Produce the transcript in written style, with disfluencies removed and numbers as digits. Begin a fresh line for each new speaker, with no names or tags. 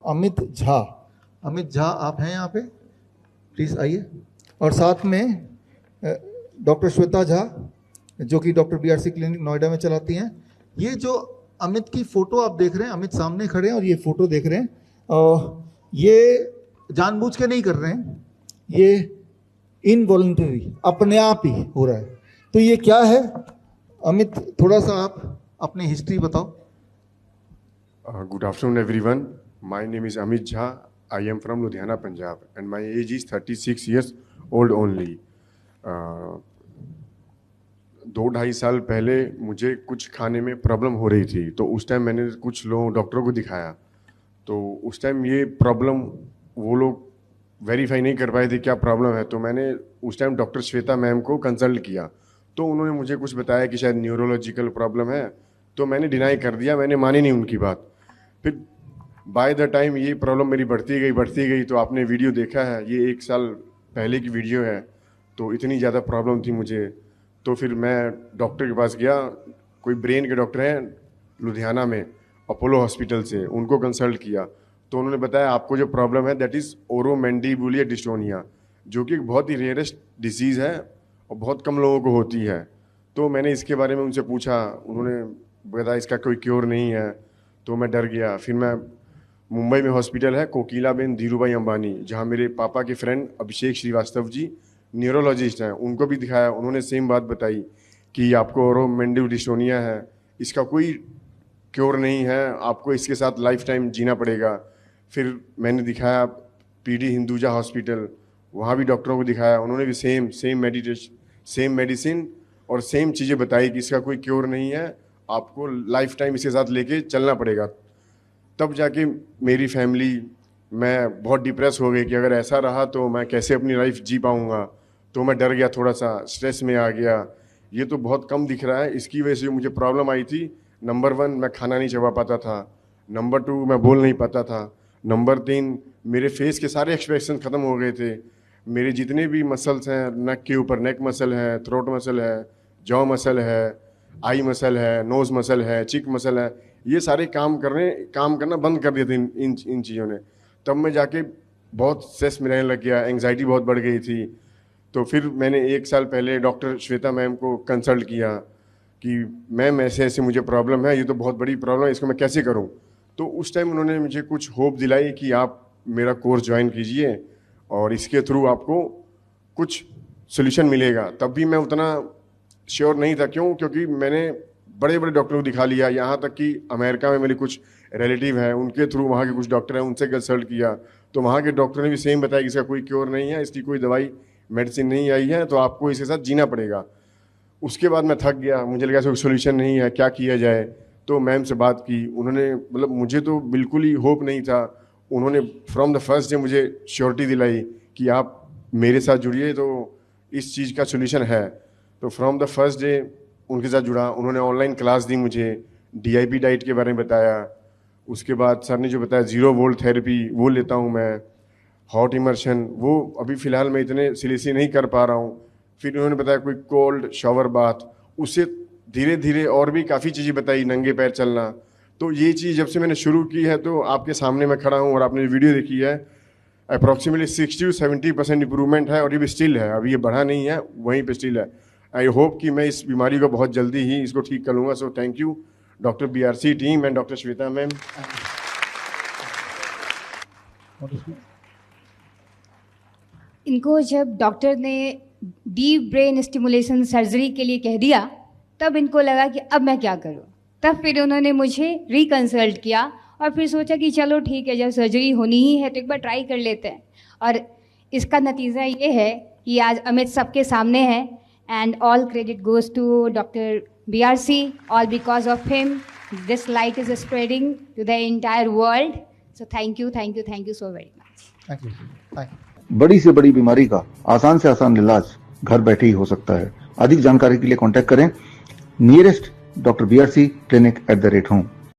अमित झा। अमित झा आप हैं यहाँ पे, प्लीज़ आइए। और साथ में डॉक्टर श्वेता झा जो कि डॉक्टर BRC क्लिनिक नोएडा में चलाती हैं। ये जो अमित की फ़ोटो आप देख रहे हैं, अमित सामने खड़े हैं और ये फ़ोटो देख रहे हैं, ये जानबूझ के नहीं कर रहे हैं, ये इनवॉलंटरी अपने आप ही हो रहा है। तो ये क्या है अमित, थोड़ा सा आप अपनी हिस्ट्री बताओ।
Good afternoon everyone. My name is Amit Jha. I am from Ludhiana, Punjab and my age is 36 years old only. 2-2.5 साल पहले मुझे कुछ खाने में प्रॉब्लम हो रही थी, तो उस टाइम मैंने कुछ लोग डॉक्टरों को दिखाया। तो उस टाइम ये प्रॉब्लम वो लोग वेरीफाई नहीं कर पाए थे क्या प्रॉब्लम है। तो मैंने उस टाइम डॉक्टर श्वेता मैम को कंसल्ट किया, तो उन्होंने मुझे कुछ बताया कि शायद न्यूरोलॉजिकल प्रॉब्लम है। तो मैंने डिनाई कर दिया, मैंने मानी नहीं उनकी बात। फिर बाय द टाइम ये प्रॉब्लम मेरी बढ़ती गई। तो आपने वीडियो देखा है, ये 1 साल पहले की वीडियो है। तो इतनी ज़्यादा प्रॉब्लम थी मुझे, तो फिर मैं डॉक्टर के पास गया। कोई ब्रेन के डॉक्टर हैं लुधियाना में, अपोलो हॉस्पिटल से, उनको कंसल्ट किया। तो उन्होंने बताया आपको जो प्रॉब्लम है दैट इज़ ओरोमैंडिबुलर डिस्टोनिया, जो कि एक बहुत ही रेयरेस्ट डिसीज़ है और बहुत कम लोगों को होती है। तो मैंने इसके बारे में उनसे पूछा, उन्होंने बताया इसका कोई क्योर नहीं है। तो मैं डर गया। फिर मैं मुंबई में हॉस्पिटल है कोकिलाबेन धीरूभाई अंबानी, जहाँ मेरे पापा के फ्रेंड अभिषेक श्रीवास्तव जी न्यूरोलॉजिस्ट हैं, उनको भी दिखाया। उन्होंने सेम बात बताई कि आपको ओरोमैंडिबुलर डिस्टोनिया है, इसका कोई क्योर नहीं है, आपको इसके साथ लाइफ टाइम जीना पड़ेगा। फिर मैंने दिखाया PD हिंदुजा हॉस्पिटल, वहाँ भी डॉक्टरों को दिखाया। उन्होंने भी सेम मेडिसिन और सेम चीज़ें बताई कि इसका कोई क्योर नहीं है, आपको लाइफ टाइम इसके साथ लेके चलना पड़ेगा। तब जाके मेरी फैमिली, मैं बहुत डिप्रेस हो गई कि अगर ऐसा रहा तो मैं कैसे अपनी लाइफ जी पाऊँगा। तो मैं डर गया, थोड़ा सा स्ट्रेस में आ गया। ये तो बहुत कम दिख रहा है, इसकी वजह से मुझे प्रॉब्लम आई थी। नंबर 1 मैं खाना नहीं चबा पाता था, नंबर 2 मैं बोल नहीं पाता था, नंबर 3 मेरे फेस के सारे एक्सप्रेशन ख़त्म हो गए थे। मेरे जितने भी मसल्स हैं नेक के ऊपर, नेक मसल है, थ्रोट मसल है, जॉ मसल है, आई मसल है, नोज़ मसल है, चिक मसल है, ये सारे काम करना बंद कर दिए थे इन चीज़ों ने। तब मैं जाके बहुत स्ट्रेस में रहने लग गया, एंग्जाइटी बहुत बढ़ गई थी। तो फिर मैंने 1 साल पहले डॉक्टर श्वेता मैम को कंसल्ट किया कि मैम ऐसे ऐसे मुझे प्रॉब्लम है, ये तो बहुत बड़ी प्रॉब्लम है, इसको मैं कैसे करूं। तो उस टाइम उन्होंने मुझे कुछ होप दिलाई कि आप मेरा कोर्स ज्वाइन कीजिए और इसके थ्रू आपको कुछ सोल्यूशन मिलेगा। तब भी मैं उतना श्योर नहीं था, क्योंकि मैंने बड़े बड़े डॉक्टरों को दिखा लिया, यहाँ तक कि अमेरिका में मेरे कुछ रिलेटिव हैं, उनके थ्रू वहाँ के कुछ डॉक्टर हैं, उनसे कंसल्ट किया। तो वहाँ के डॉक्टर ने भी सेम बताया कि इसका कोई क्योर नहीं है, इसकी कोई दवाई मेडिसिन नहीं आई है, तो आपको इसके साथ जीना पड़ेगा। उसके बाद मैं थक गया, मुझे लगा कोई सोल्यूशन नहीं है, क्या किया जाए। तो मैम से बात की, उन्होंने मतलब मुझे तो बिल्कुल ही होप नहीं था, उन्होंने फ्रॉम द फर्स्ट डे मुझे श्योरिटी दिलाई कि आप मेरे साथ जुड़िए तो इस चीज़ का सोल्यूशन है। तो फ्रॉम द फर्स्ट डे उनके साथ जुड़ा। उन्होंने ऑनलाइन क्लास दी मुझे, DIP डाइट के बारे में बताया। उसके बाद सर ने जो बताया 0 वोल्ट थेरेपी वो लेता हूँ मैं, हॉट इमर्शन वो अभी फ़िलहाल मैं इतने सीरियसली नहीं कर पा रहा हूँ। फिर उन्होंने बताया कोई कोल्ड शावर बाथ, उससे धीरे धीरे और भी काफ़ी चीज़ें बताई, नंगे पैर चलना। तो ये चीज़ जब से मैंने शुरू की है, तो आपके सामने मैं खड़ा हूँ और आपने वीडियो देखी है, अप्रॉक्सीमेटली 60 से 70% इंप्रूवमेंट है और ये भी स्टिल है, अभी ये बढ़ा नहीं है, वहीं पे स्टिल है। आई होप कि मैं इस बीमारी को बहुत जल्दी ही इसको ठीक कर लूँगा। सो thank you doctor BRC team and doctor Shweta ma'am.
इनको जब डॉक्टर ने डीप ब्रेन स्टिमुलेशन सर्जरी के लिए कह दिया, तब इनको लगा कि अब मैं क्या करूं। तब फिर उन्होंने मुझे रिकंसल्ट किया और फिर सोचा कि चलो ठीक है, जब सर्जरी होनी ही है तो एक बार ट्राई कर लेते हैं। और इसका नतीजा ये है कि आज अमित सबके सामने है। And all credit goes to doctor BRC, all because of him this light is spreading to the entire world. So thank you so very much.
Thank you.
बड़ी से बड़ी बीमारी का आसान से आसान इलाज घर बैठे ही हो सकता है। अधिक जानकारी के लिए कांटेक्ट करें nearest doctor BRC clinic @ home।